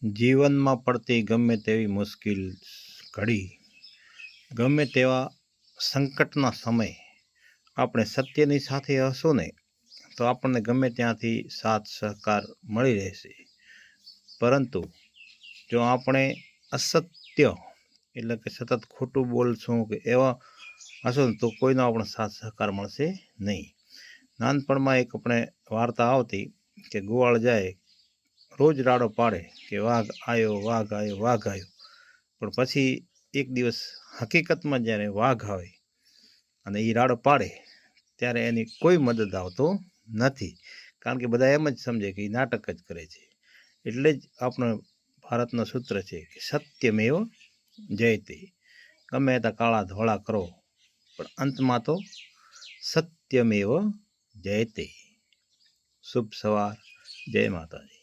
જીવનમાં પડતી ગમે તેવી મુશ્કેલ ઘડી, ગમે તેવા સંકટના સમય આપણે સત્યની સાથે હશું ને તો આપણને ગમે ત્યાંથી સાથ સહકાર મળી રહેશે. પરંતુ જો આપણે અસત્ય એટલે કે સતત ખોટું બોલશું કે એવા હશું ને તો કોઈનો આપણને સાથ સહકાર મળશે નહીં. નાનપણમાં એક આપણે વાર્તા આવતી કે ગોવાળ જાય રોજ રાડો પાડે કે વાઘ આવ્યો વાઘ આવ્યો વાઘ આવ્યો, પણ પછી એક દિવસ હકીકતમાં જ્યારે વાઘ આવે અને એ રાડો પાડે ત્યારે એની કોઈ મદદ આવતો નથી, કારણ કે બધા એમ જ સમજે કે એ નાટક જ કરે છે. એટલે જ આપણો ભારતનું સૂત્ર છે કે સત્યમેવ જયતે. ગમે ત્યાં કાળા ધોળા કરો પણ અંતમાં તો સત્યમેવ જયતે. શુભ સવાર, જય માતાજી.